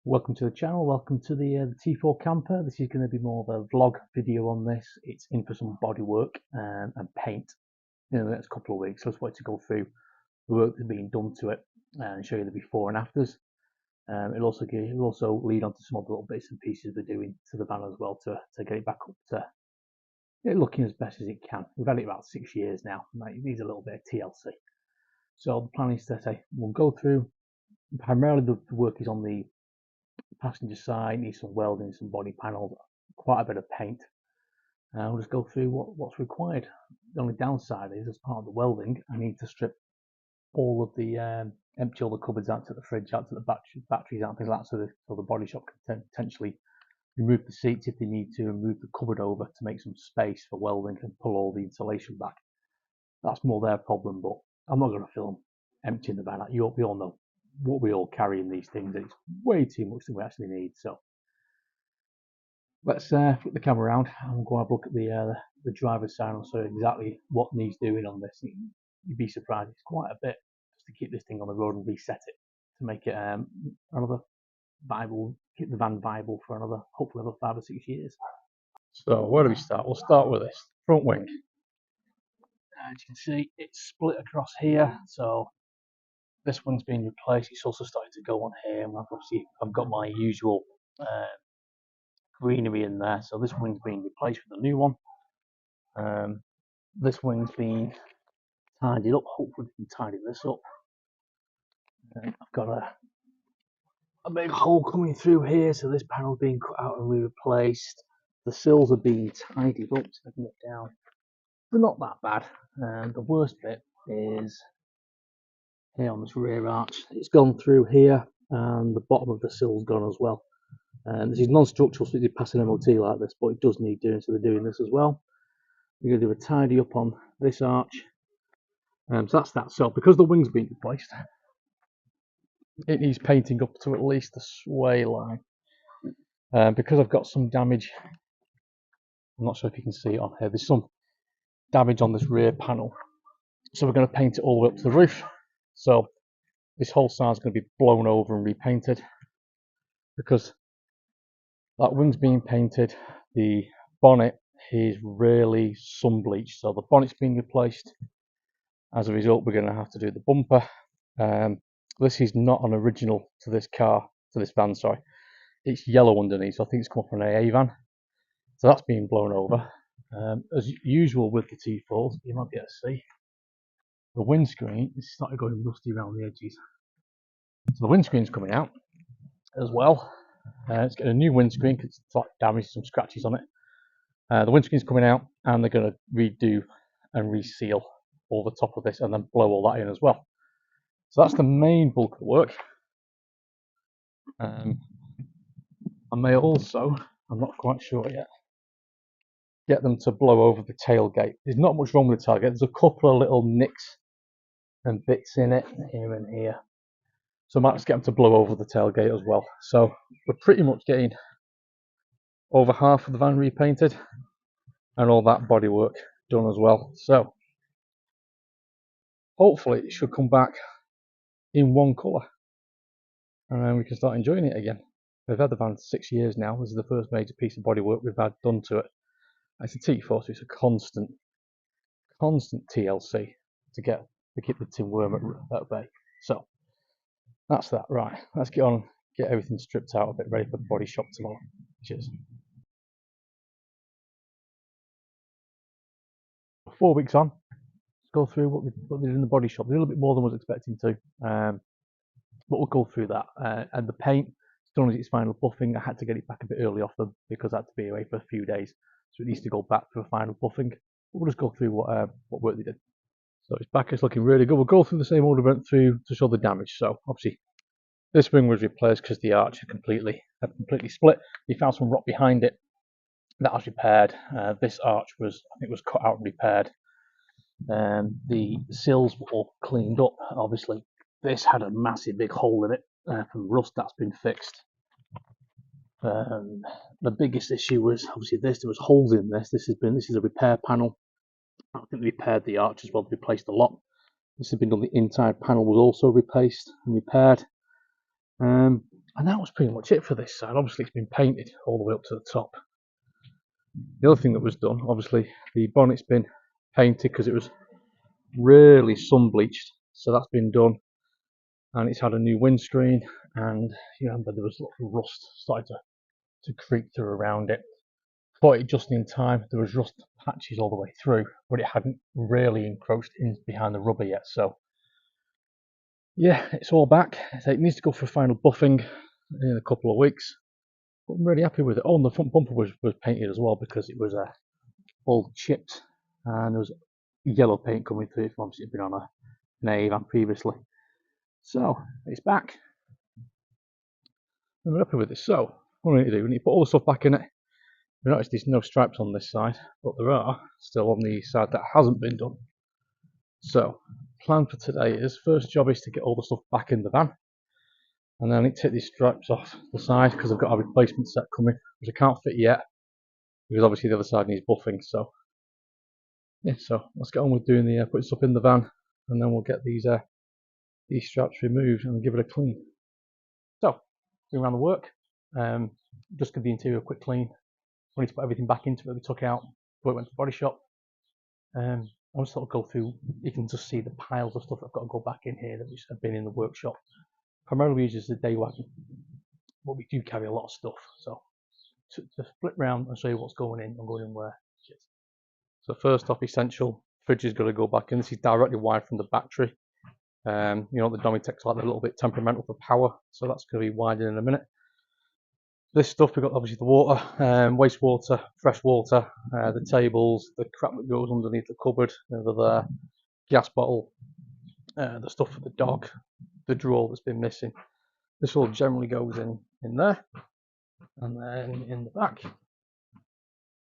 Welcome to the channel, welcome to the T4 camper. This is going to be more of a vlog video on this. It's in for some bodywork and paint in the next couple of weeks. So I just wanted to go through the work that's being done to it and show you the before and afters. It'll also lead on to some of the little bits and pieces we're doing to the van as well to get it back up to it looking as best as it can. We've had it about 6 years now. It needs a little bit of TLC. So the plan is to say we'll go through, primarily the work is on the passenger side, needs some welding, some body panels, quite a bit of paint. We'll just go through what's required. The only downside is, as part of the welding, I need to strip all of the empty all the cupboards out to the fridge, out to the batteries out, things like that, so the body shop can potentially remove the seats if they need to, and move the cupboard over to make some space for welding and pull all the insulation back. That's more their problem, but I'm not going to film emptying the van out. We all know what we all carry in these things. It's way too much than we actually need. So let's flip the camera around and go have a look at the driver's side and show exactly what needs doing on this. You'd be surprised. It's quite a bit just to keep this thing on the road and reset it to make it another viable, keep the van viable for another, hopefully another 5 or 6 years. So where do we start? We'll start with this front wing. As you can see, it's split across here. So this one's been replaced. It's also starting to go on here, and I've got my usual greenery in there. So this wing's been replaced with a new one. This wing's been tidied up. Hopefully we can tidy this up. I've got a big hole coming through here, so this panel's being cut out and replaced. The sills are being tidied up, so I can get down. They're not that bad. The worst bit is here on this rear arch. It's gone through here, and the bottom of the sill's gone as well. This is non-structural, so it did pass an MOT like this, but it does need doing, so they're doing this as well. We're going to do a tidy up on this arch. So that's that. So because the wing's been replaced, it needs painting up to at least the sway line. Because I've got some damage, I'm not sure if you can see it on here, there's some damage on this rear panel. So we're going to paint it all the way up to the roof. So this whole side's going to be blown over and repainted. Because that wing's being painted, the bonnet is really sun bleached, so the bonnet's been replaced. As a result, we're going to have to do the bumper. This is not an original to this van, sorry. It's yellow underneath, so I think it's come from an AA van. So that's being blown over. As usual with the T4s, you might be able to see, the windscreen is starting going rusty around the edges. So the windscreen's coming out as well. It's getting a new windscreen because it's like damaged, some scratches on it. The windscreen's coming out, and they're going to redo and reseal all the top of this and then blow all that in as well. So that's the main bulk of the work. I may also, I'm not quite sure yet, get them to blow over the tailgate. There's not much wrong with the tailgate. There's a couple of little nicks and bits in it here and here. So I might just get them to blow over the tailgate as well. So we're pretty much getting over half of the van repainted and all that bodywork done as well. So hopefully it should come back in one colour, and then we can start enjoying it again. We've had the van 6 years now. This is the first major piece of bodywork we've had done to it. It's a T4, so it's a constant TLC to keep the tin worm at bay. So that's that. Right, let's get on, get everything stripped out a bit, ready for the body shop tomorrow. Cheers. 4 weeks on, let's go through what we did in the body shop. A little bit more than I was expecting to, but we'll go through that. And the paint, it's done its final buffing. I had to get it back a bit early off them because I had to be away for a few days, so it needs to go back for a final buffing. But we'll just go through what work they did. So it's back, it's looking really good. We'll go through the same order we went through to show the damage. So obviously this wing was replaced because the arch had completely split. You found some rot behind it. That was repaired. This arch was cut out and repaired. The sills were all cleaned up. Obviously this had a massive big hole in it from rust. That's been fixed. The biggest issue was obviously this. There was holes in this. This is a repair panel. I think they repaired the arch as well. They replaced a lot. This has been done. The inside panel was also replaced and repaired. And that was pretty much it for this side. Obviously it's been painted all the way up to the top. The other thing that was done, obviously the bonnet's been painted because it was really sun bleached, so that's been done, and it's had a new windscreen, and you remember there was lots of rust started to creep through around it. Bought it just in time. There was rust patches all the way through, but it hadn't really encroached in behind the rubber yet. So yeah, it's all back. So it needs to go for final buffing in a couple of weeks, but I'm really happy with it. Oh, and the front bumper was painted as well because it was all chipped, and there was yellow paint coming through from obviously been on an A-van previously. So it's back. I'm happy with it. So what we need to do, we need to put all the stuff back in it. You notice there's no stripes on this side, but there are still on the side that hasn't been done. So plan for today is, first job is to get all the stuff back in the van, and then I need to take these stripes off the side because I've got a replacement set coming, which I can't fit yet because obviously the other side needs buffing. So yeah, so let's get on with doing the putting stuff in the van, and then we'll get these straps removed and give it a clean. So going around the work, just give the interior a quick clean. We need to put everything back into it we took out before it went to the body shop. I'll just sort of go through, you can just see the piles of stuff I've got to go back in here that have been in the workshop. Primarily we use as a day wagon, but we do carry a lot of stuff. So to flip round and show you what's going in and going in where. So first off, essential, fridge is going to go back in. This is directly wired from the battery. You know, the Domitech's like a little bit temperamental for power, so that's going to be wired in a minute. This stuff, we've got obviously the water, wastewater, fresh water, the tables, the crap that goes underneath the cupboard over there, gas bottle, the stuff for the dog, the drawer that's been missing. This all generally goes in there, and then in the back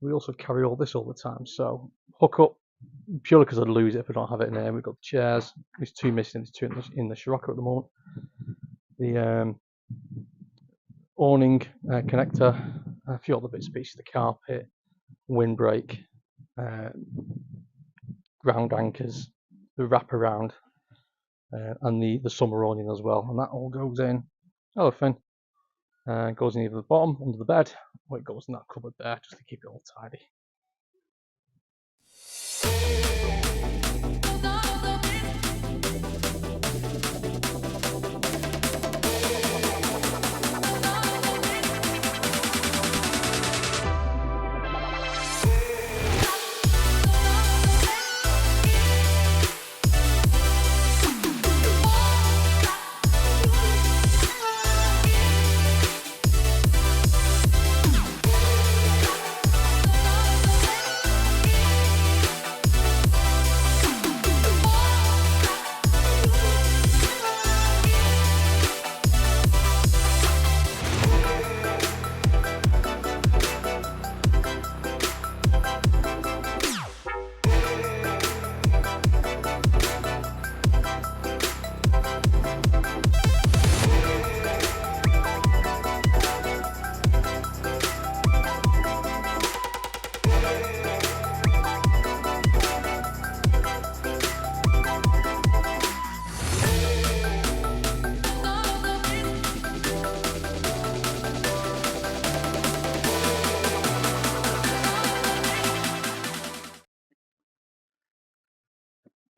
we also carry all this all the time. So hook up, purely because I'd lose it if I don't have it in there. We've got the chairs, there's two missing, there's two in the Scirocco at the moment. The awning connector, a few other bits and pieces, the carpet, windbreak, ground anchors, the wraparound, and the summer awning as well. And that all goes in everything. Goes in either the bottom, under the bed, or it goes in that cupboard there just to keep it all tidy.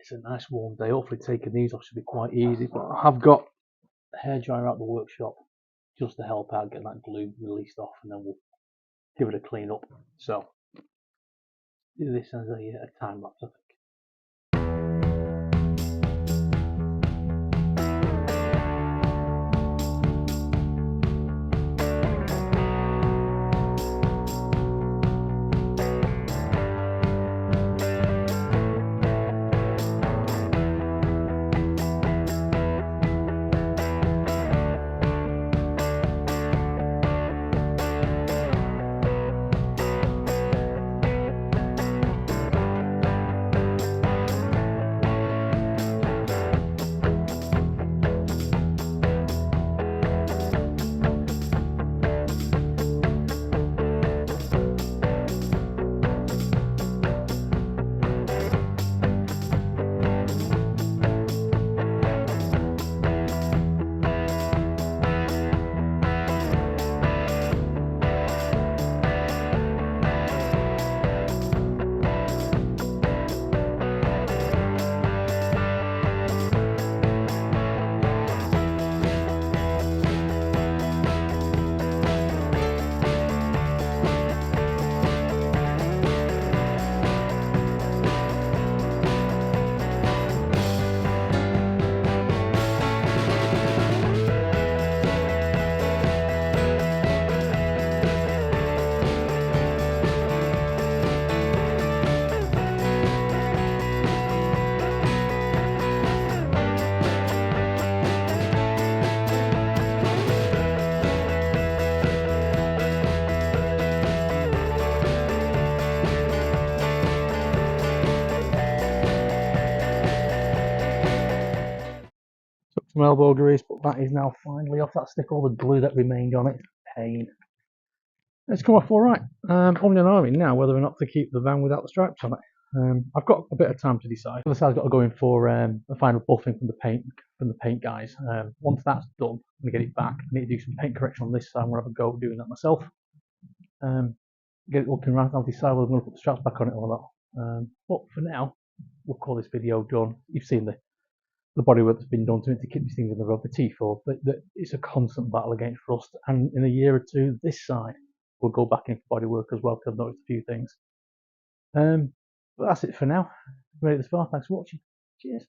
It's a nice warm day. Hopefully taking these off should be quite easy, but I have got a hairdryer out the workshop just to help out getting that glue released off, and then we'll give it a clean up. So do this as a time lapse, I think. some elbow grease, but that is now finally off. That stick, all the glue that remained on it. Pain. It's come off all right. Only annoying now whether or not to keep the van without the stripes on it. I've got a bit of time to decide. The other side's got to go in for the final buffing from the paint guys. Once that's done, I'm gonna get it back. I need to do some paint correction on this side. I'm gonna have a go doing that myself. Get it looking right. I'll decide whether I'm gonna put the straps back on it or not. But for now, we'll call this video done. You've seen the bodywork that's been done to it to keep these things on the road. The T4, it's a constant battle against rust, and in a year or two, this side will go back in for bodywork as well, because I've noticed a few things. But that's it for now. If you made it this far, thanks for watching. Cheers.